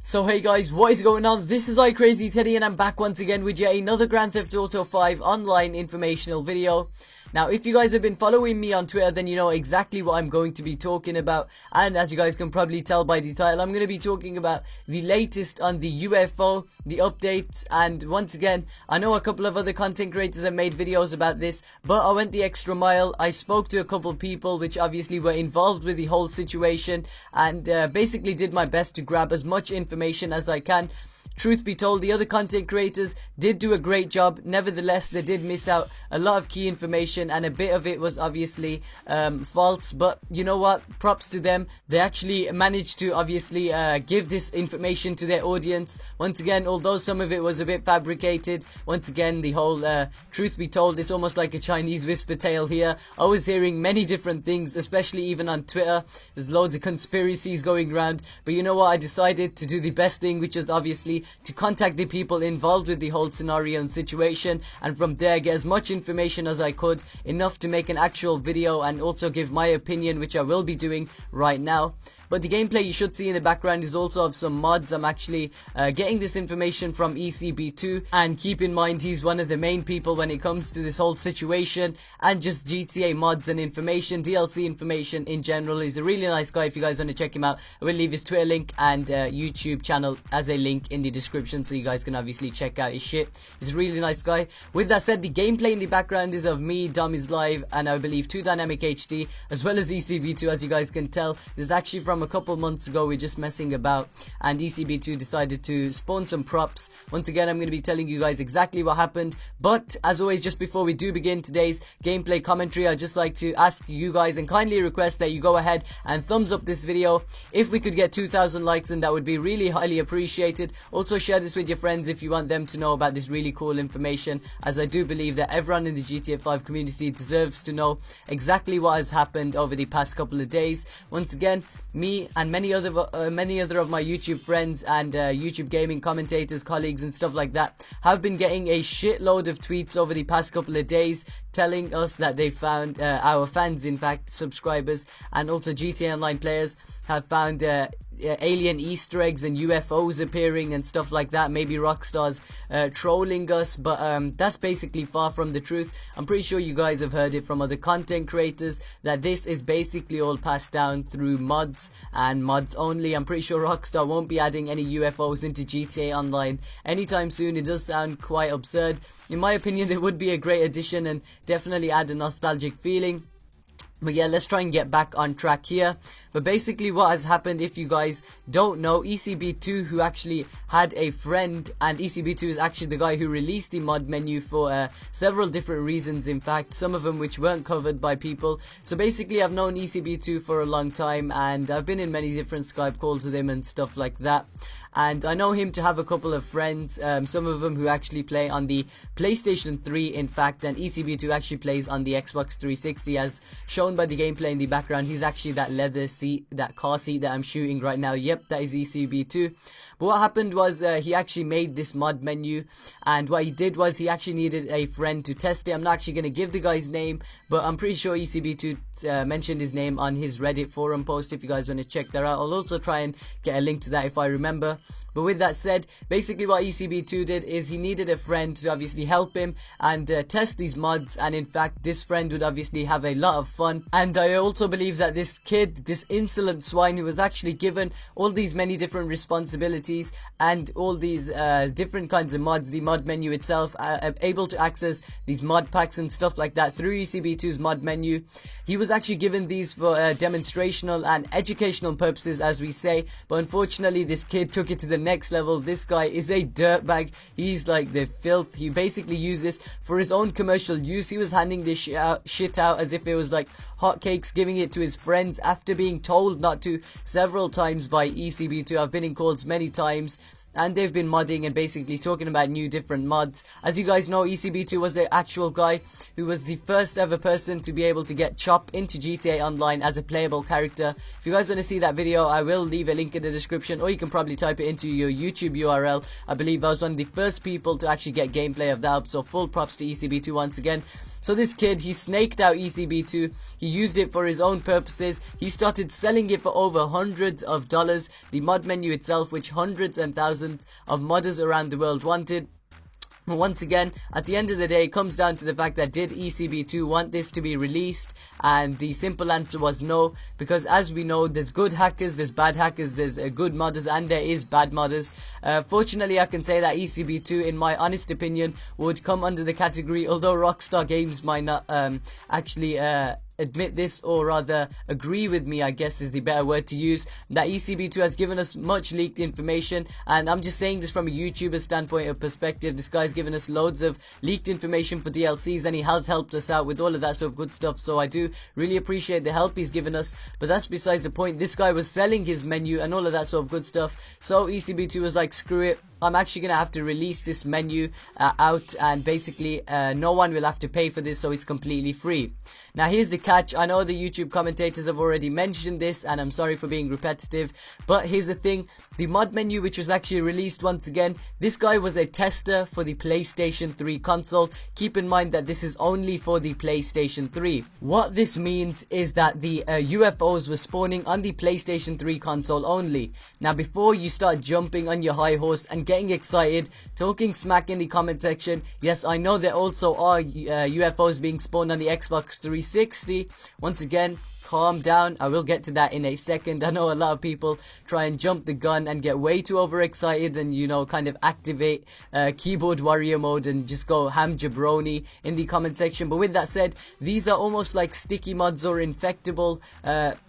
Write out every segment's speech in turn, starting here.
So hey guys, what is going on? This is iCrazyTeddy and I'm back once again with yet another Grand Theft Auto 5 online informational video. Now if you guys have been following me on Twitter, then you know exactly what I'm going to be talking about, and as you guys can probably tell by the title, I'm going to be talking about the latest on the UFO, the updates, and once again, I know a couple of other content creators have made videos about this, but I went the extra mile. I spoke to a couple of people which obviously were involved with the whole situation, and basically did my best to grab as much information as I can. Truth be told, the other content creators did do a great job. Nevertheless, they did miss out a lot of key information, and a bit of it was obviously false. But you know what? Props to them. They actually managed to obviously give this information to their audience. Once again, although some of it was a bit fabricated, once again, the whole truth be told, it's almost like a Chinese whisper tale here. I was hearing many different things, especially even on Twitter. There's loads of conspiracies going around. But you know what? I decided to do the best thing, which is obviously to contact the people involved with the whole scenario and situation, and from there get as much information as I could, enough to make an actual video and also give my opinion, which I will be doing right now. But the gameplay you should see in the background is also of some mods. I'm actually getting this information from ECB2, and keep in mind he's one of the main people when it comes to this whole situation and just GTA mods and information, DLC information in general. He's a really nice guy. If you guys want to check him out, I will leave his Twitter link and YouTube channel as a link in the description, so you guys can obviously check out his shit. He's a really nice guy. With that said, the gameplay in the background is of me, Dom is live, and I believe 2 Dynamic HD, as well as ECB2. As you guys can tell, this is actually from a couple months ago. We're just messing about, and ECB2 decided to spawn some props. Once again, I'm going to be telling you guys exactly what happened, but as always, just before we do begin today's gameplay commentary, I'd just like to ask you guys and kindly request that you go ahead and thumbs up this video. If we could get 2,000 likes, and that would be really highly appreciated. Also share this with your friends if you want them to know about this really cool information, as I do believe that everyone in the GTA 5 community deserves to know exactly what has happened over the past couple of days. Once again, me and many other of my YouTube friends and YouTube gaming commentators, colleagues and stuff like that have been getting a shitload of tweets over the past couple of days telling us that they found, our fans in fact, subscribers and also GTA Online players have found alien Easter eggs and UFOs appearing and stuff like that. Maybe Rockstar's trolling us, but that's basically far from the truth. I'm pretty sure you guys have heard it from other content creators that this is basically all passed down through mods and mods only. I'm pretty sure Rockstar won't be adding any UFOs into GTA Online anytime soon. It does sound quite absurd. In my opinion, it would be a great addition and definitely add a nostalgic feeling. But yeah, let's try and get back on track here. But basically what has happened, if you guys don't know, ECB2, who actually had a friend, and ECB2 is actually the guy who released the mod menu for several different reasons, in fact, some of them which weren't covered by people. So basically I've known ECB2 for a long time, and I've been in many different Skype calls with him and stuff like that. And I know him to have a couple of friends, some of them who actually play on the PlayStation 3 in fact, and ECB2 actually plays on the Xbox 360 as shown by the gameplay in the background. He's actually that leather seat, that car seat that I'm shooting right now. Yep, that is ECB2. But what happened was he actually made this mod menu, and what he did was he actually needed a friend to test it. I'm not actually going to give the guy's name, but I'm pretty sure ECB2 mentioned his name on his Reddit forum post if you guys want to check that out. I'll also try and get a link to that if I remember. But with that said, basically what ECB2 did is he needed a friend to obviously help him and test these mods, and in fact this friend would obviously have a lot of fun. And I also believe that this kid, this insolent swine who was actually given all these many different responsibilities and all these different kinds of mods, the mod menu itself, able to access these mod packs and stuff like that through ECB2's mod menu. He was actually given these for demonstrational and educational purposes, as we say, but unfortunately this kid took it to the next level. This guy is a dirtbag. He's like the filth. He basically used this for his own commercial use. He was handing this shit out as if it was like hotcakes, giving it to his friends after being told not to several times by ECB2. I've been in calls many times and they've been modding and basically talking about new different mods. As you guys know, ECB2 was the actual guy who was the first ever person to be able to get Chop into GTA Online as a playable character. If you guys want to see that video, I will leave a link in the description, or you can probably type it into your YouTube URL. I believe I was one of the first people to actually get gameplay of that up, so full props to ECB2 once again. So this kid, he snaked out ECB2, he used it for his own purposes, he started selling it for over hundreds of dollars, the mod menu itself, which hundreds and thousands of modders around the world wanted. Once again, at the end of the day, it comes down to the fact that did ECB2 want this to be released? And the simple answer was no, because as we know, there's good hackers, there's bad hackers, there's good modders, and there is bad modders. Fortunately, I can say that ECB2, in my honest opinion, would come under the category, although Rockstar Games might not actually admit this, or rather agree with me, I guess is the better word to use, that ECB2 has given us much leaked information. And I'm just saying this from a YouTuber standpoint of perspective. This guy's given us loads of leaked information for DLCs, and he has helped us out with all of that sort of good stuff, so I do really appreciate the help he's given us. But that's besides the point. This guy was selling his menu and all of that sort of good stuff, so ECB2 was like, screw it, I'm actually going to have to release this menu out, and basically no one will have to pay for this, so it's completely free. Now here's the catch. I know the YouTube commentators have already mentioned this, and I'm sorry for being repetitive, but here's the thing. The mod menu, which was actually released once again, this guy was a tester for the PlayStation 3 console. Keep in mind that this is only for the PlayStation 3. What this means is that the UFOs were spawning on the PlayStation 3 console only. Now before you start jumping on your high horse and getting excited, talking smack in the comment section, yes, I know there also are UFOs being spawned on the Xbox 360. Once again, calm down, I will get to that in a second. I know a lot of people try and jump the gun and get way too overexcited and, you know, kind of activate keyboard warrior mode and just go ham jabroni in the comment section. But with that said, these are almost like sticky mods or infectable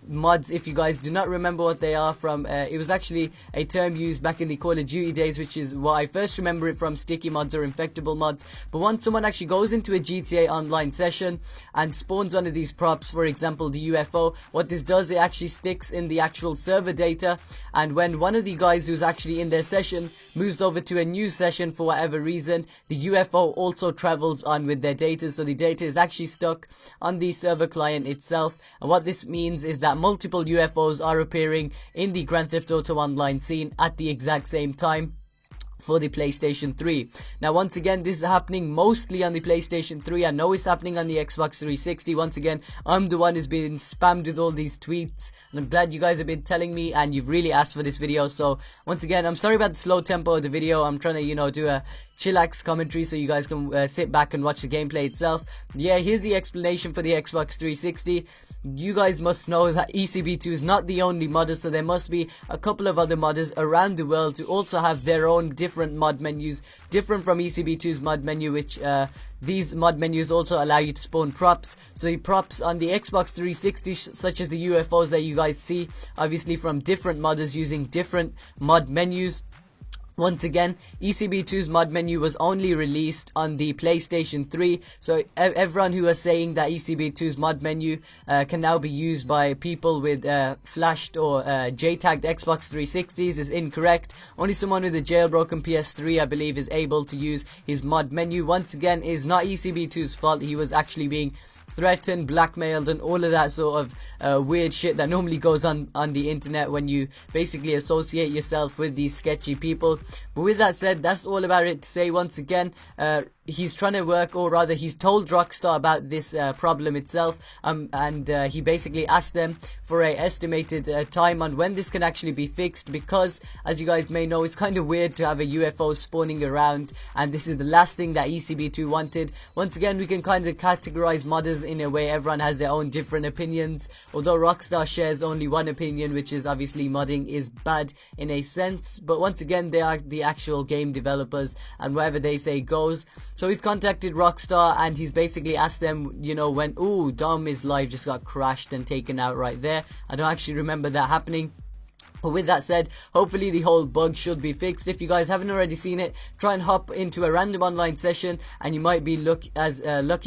mods. If you guys do not remember what they are from, it was actually a term used back in the Call of Duty days, which is what I first remember it from, sticky mods or infectable mods. But once someone actually goes into a GTA Online session and spawns one of these props, for example the UFO, what this does, it actually sticks in the actual server data, and when one of the guys who's actually in their session moves over to a new session for whatever reason, the UFO also travels on with their data, so the data is actually stuck on the server client itself. And what this means is that multiple UFOs are appearing in the Grand Theft Auto Online scene at the exact same time for the PlayStation 3. Now once again, this is happening mostly on the PlayStation 3. I know it's happening on the Xbox 360. Once again, I'm the one who's been spammed with all these tweets, and I'm glad you guys have been telling me and you've really asked for this video. So once again, I'm sorry about the slow tempo of the video. I'm trying to, you know, do a chillax commentary so you guys can sit back and watch the gameplay itself. Yeah, here's the explanation for the Xbox 360. You guys must know that ECB2 is not the only modder, so there must be a couple of other modders around the world who also have their own different mod menus, different from ECB2's mod menu, which these mod menus also allow you to spawn props. So the props on the Xbox 360, such as the UFOs that you guys see, obviously from different modders using different mod menus. Once again, ECB2's mod menu was only released on the PlayStation 3, so everyone who is saying that ECB2's mod menu can now be used by people with flashed or JTagged Xbox 360s is incorrect. Only someone with a jailbroken PS3, I believe, is able to use his mod menu. Once again, it is not ECB2's fault. He was actually being threatened, blackmailed, and all of that sort of weird shit that normally goes on the internet when you basically associate yourself with these sketchy people. But with that said, that's all about it to say. Once again, he's trying to work, or rather he's told Rockstar about this problem itself, and he basically asked them for a estimated time on when this can actually be fixed, because as you guys may know, it's kind of weird to have a UFO spawning around, and this is the last thing that ECB2 wanted. Once again, we can kind of categorize modders in a way. Everyone has their own different opinions, although Rockstar shares only one opinion, which is obviously modding is bad in a sense. But once again, they are the actual game developers, and whatever they say goes. So he's contacted Rockstar and he's basically asked them, you know, when, ooh, Dom is live just got crashed and taken out right there. I don't actually remember that happening. But with that said, hopefully the whole bug should be fixed. If you guys haven't already seen it, try and hop into a random online session and you might be lucky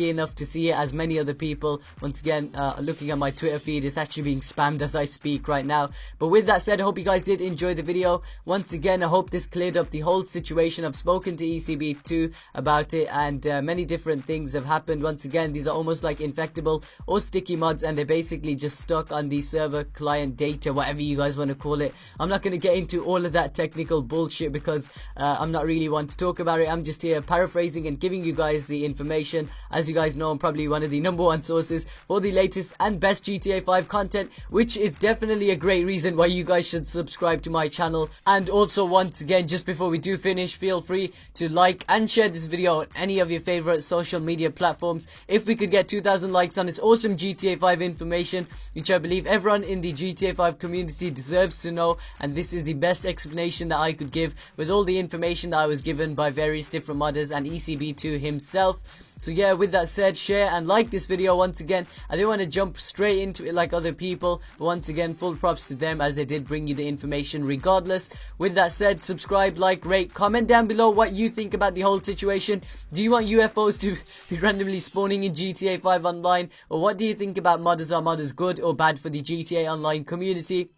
enough to see it as many other people. Once again, looking at my Twitter feed, it's actually being spammed as I speak right now. But with that said, I hope you guys did enjoy the video. Once again, I hope this cleared up the whole situation. I've spoken to ECB2 about it, and many different things have happened. Once again, these are almost like infectable or sticky mods, and they're basically just stuck on the server client data, whatever you guys want to call it. I'm not going to get into all of that technical bullshit because I'm not really one to talk about it. I'm just here paraphrasing and giving you guys the information. As you guys know, I'm probably one of the #1 sources for the latest and best GTA 5 content, which is definitely a great reason why you guys should subscribe to my channel. And also, once again, just before we do finish, feel free to like and share this video on any of your favorite social media platforms. If we could get 2,000 likes on its awesome GTA 5 information, which I believe everyone in the GTA 5 community deserves to know, and this is the best explanation that I could give with all the information that I was given by various different modders and ECB2 himself. So yeah, with that said, share and like this video. Once again, I don't want to jump straight into it like other people, but once again, full props to them as they did bring you the information regardless. With that said, subscribe, like, rate, comment down below what you think about the whole situation. Do you want UFOs to be randomly spawning in GTA 5 Online, or what do you think about modders? Are modders good or bad for the GTA Online community?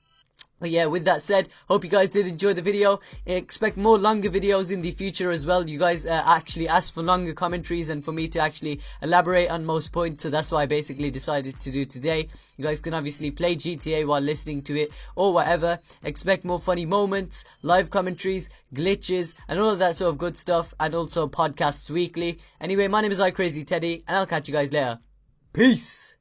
But yeah, with that said, hope you guys did enjoy the video. Expect more longer videos in the future as well. You guys actually asked for longer commentaries and for me to actually elaborate on most points, so that's what I basically decided to do today. You guys can obviously play GTA while listening to it or whatever. Expect more funny moments, live commentaries, glitches, and all of that sort of good stuff, and also podcasts weekly. Anyway, my name is iCrazyTeddy, and I'll catch you guys later. Peace!